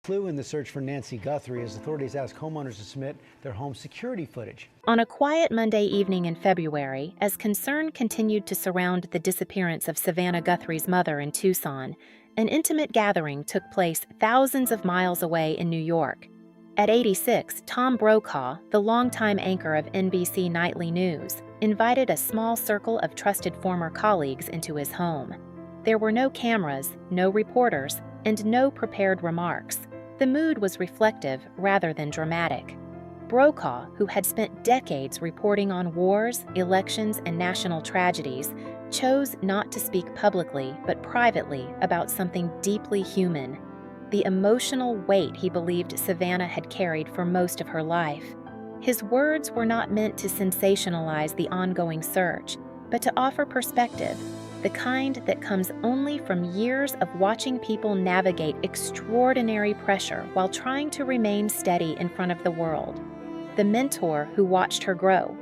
Clue in the search for Nancy Guthrie as authorities ask homeowners to submit their home security footage. On a quiet Monday evening in February, as concern continued to surround the disappearance of Savannah Guthrie's mother in Tucson, an intimate gathering took place thousands of miles away in New York. At 86, Tom Brokaw, the longtime anchor of NBC Nightly News, invited a small circle of trusted former colleagues into his home. There were no cameras, no reporters, and no prepared remarks. The mood was reflective rather than dramatic. Brokaw, who had spent decades reporting on wars, elections, and national tragedies, chose not to speak publicly but privately about something deeply human: the emotional weight he believed Savannah had carried for most of her life. His words were not meant to sensationalize the ongoing search, but to offer perspective, the kind that comes only from years of watching people navigate extraordinary pressure while trying to remain steady in front of the world. The mentor who watched her grow.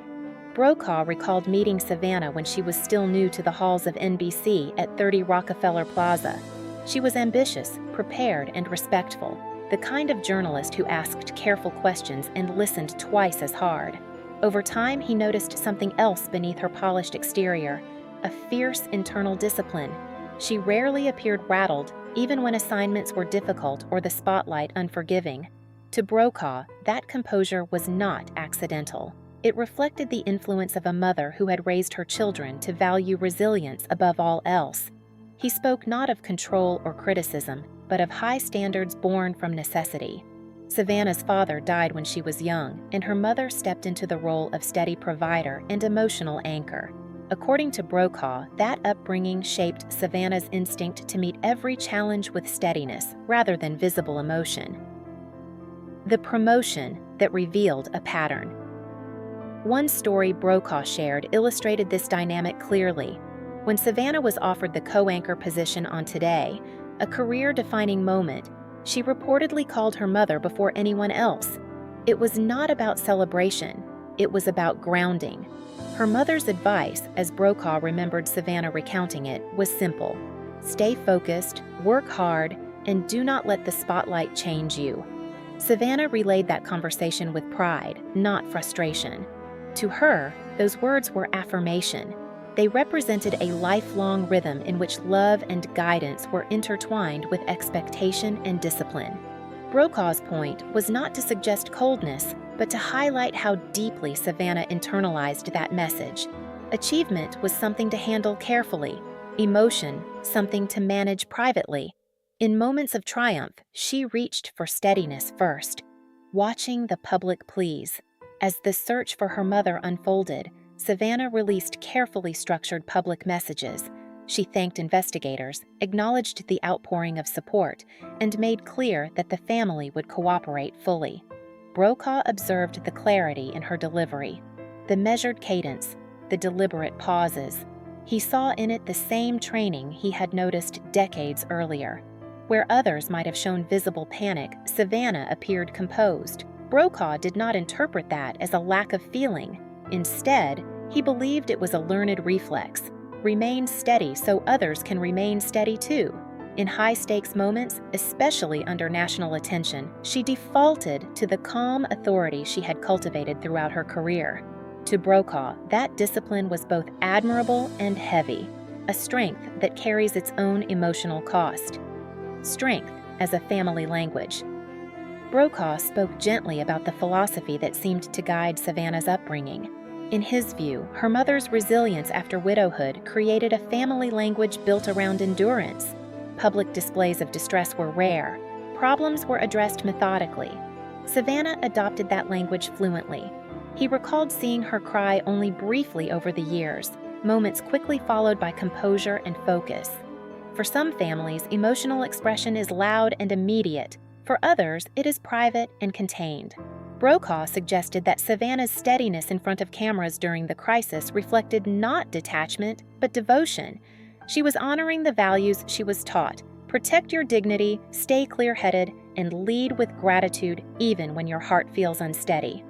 Brokaw recalled meeting Savannah when she was still new to the halls of NBC at 30 Rockefeller Plaza. She was ambitious, prepared, and respectful, the kind of journalist who asked careful questions and listened twice as hard. Over time, he noticed something else beneath her polished exterior: a fierce internal discipline. She rarely appeared rattled, even when assignments were difficult or the spotlight unforgiving. To Brokaw, that composure was not accidental. It reflected the influence of a mother who had raised her children to value resilience above all else. He spoke not of control or criticism, but of high standards born from necessity. Savannah's father died when she was young, and her mother stepped into the role of steady provider and emotional anchor. According to Brokaw, that upbringing shaped Savannah's instinct to meet every challenge with steadiness rather than visible emotion. The promotion that revealed a pattern. One story Brokaw shared illustrated this dynamic clearly. When Savannah was offered the co-anchor position on Today, a career-defining moment, she reportedly called her mother before anyone else. It was not about celebration, it was about grounding. Her mother's advice, as Brokaw remembered Savannah recounting it, was simple: stay focused, work hard, and do not let the spotlight change you. Savannah relayed that conversation with pride, not frustration. To her, those words were affirmation. They represented a lifelong rhythm in which love and guidance were intertwined with expectation and discipline. Brokaw's point was not to suggest coldness, but to highlight how deeply Savannah internalized that message. Achievement was something to handle carefully, emotion something to manage privately. In moments of triumph, she reached for steadiness first, watching the public please. As the search for her mother unfolded, Savannah released carefully structured public messages. She thanked investigators, acknowledged the outpouring of support, and made clear that the family would cooperate fully. Brokaw observed the clarity in her delivery, the measured cadence, the deliberate pauses. He saw in it the same training he had noticed decades earlier. Where others might have shown visible panic, Savannah appeared composed. Brokaw did not interpret that as a lack of feeling. Instead, he believed it was a learned reflex. Remain steady so others can remain steady too. In high-stakes moments, especially under national attention, she defaulted to the calm authority she had cultivated throughout her career. To Brokaw, that discipline was both admirable and heavy, a strength that carries its own emotional cost. Strength as a family language. Brokaw spoke gently about the philosophy that seemed to guide Savannah's upbringing. In his view, her mother's resilience after widowhood created a family language built around endurance. Public displays of distress were rare. Problems were addressed methodically. Savannah adopted that language fluently. He recalled seeing her cry only briefly over the years, moments quickly followed by composure and focus. For some families, emotional expression is loud and immediate. For others, it is private and contained. Brokaw suggested that Savannah's steadiness in front of cameras during the crisis reflected not detachment, but devotion. She was honoring the values she was taught: protect your dignity, stay clear-headed, and lead with gratitude even when your heart feels unsteady.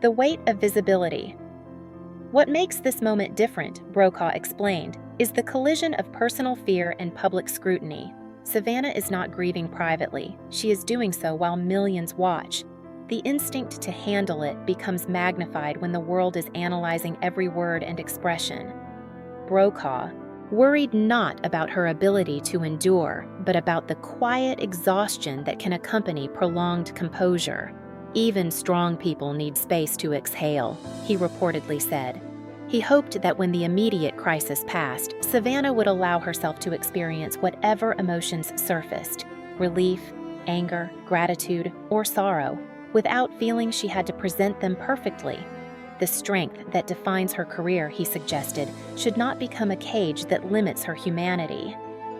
The weight of visibility. What makes this moment different, Brokaw explained, is the collision of personal fear and public scrutiny. Savannah is not grieving privately. She is doing so while millions watch. The instinct to handle it becomes magnified when the world is analyzing every word and expression. Brokaw, worried not about her ability to endure, but about the quiet exhaustion that can accompany prolonged composure. Even strong people need space to exhale, he reportedly said. He hoped that when the immediate crisis passed, Savannah would allow herself to experience whatever emotions surfaced, relief, anger, gratitude, or sorrow, without feeling she had to present them perfectly. The strength that defines her career, he suggested, should not become a cage that limits her humanity.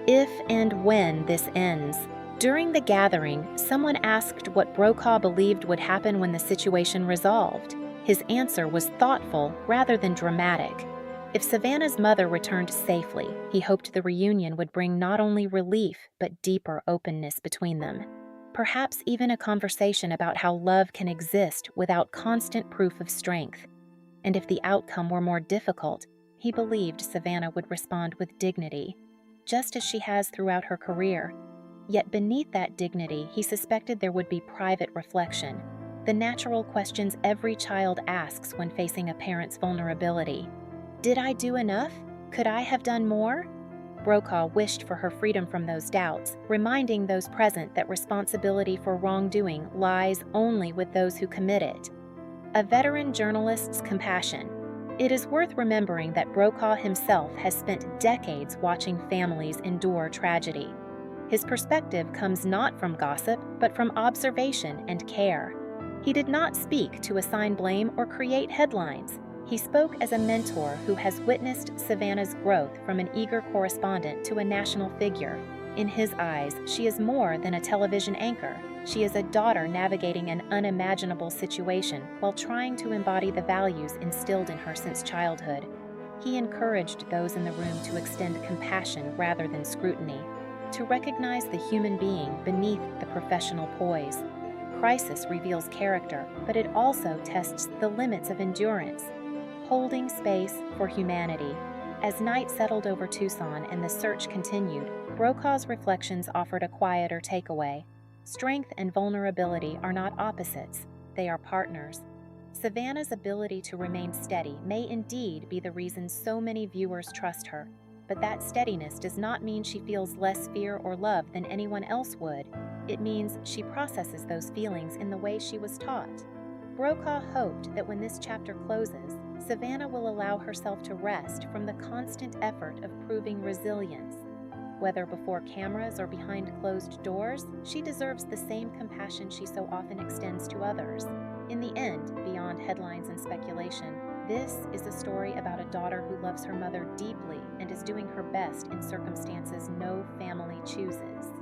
If and when this ends. During the gathering, someone asked what Brokaw believed would happen when the situation resolved. His answer was thoughtful rather than dramatic. If Savannah's mother returned safely, he hoped the reunion would bring not only relief but deeper openness between them. Perhaps even a conversation about how love can exist without constant proof of strength. And if the outcome were more difficult, he believed Savannah would respond with dignity, just as she has throughout her career. Yet beneath that dignity, he suspected there would be private reflection, the natural questions every child asks when facing a parent's vulnerability. Did I do enough? Could I have done more? Brokaw wished for her freedom from those doubts, reminding those present that responsibility for wrongdoing lies only with those who commit it. A veteran journalist's compassion. It is worth remembering that Brokaw himself has spent decades watching families endure tragedy. His perspective comes not from gossip, but from observation and care. He did not speak to assign blame or create headlines. He spoke as a mentor who has witnessed Savannah's growth from an eager correspondent to a national figure. In his eyes, she is more than a television anchor. She is a daughter navigating an unimaginable situation while trying to embody the values instilled in her since childhood. He encouraged those in the room to extend compassion rather than scrutiny, to recognize the human being beneath the professional poise. Crisis reveals character, but it also tests the limits of endurance. Holding space for humanity. As night settled over Tucson and the search continued, Brokaw's reflections offered a quieter takeaway. Strength and vulnerability are not opposites, they are partners. Savannah's ability to remain steady may indeed be the reason so many viewers trust her, but that steadiness does not mean she feels less fear or love than anyone else would. It means she processes those feelings in the way she was taught. Brokaw hoped that when this chapter closes, Savannah will allow herself to rest from the constant effort of proving resilience. Whether before cameras or behind closed doors, she deserves the same compassion she so often extends to others. In the end, beyond headlines and speculation, this is a story about a daughter who loves her mother deeply and is doing her best in circumstances no family chooses.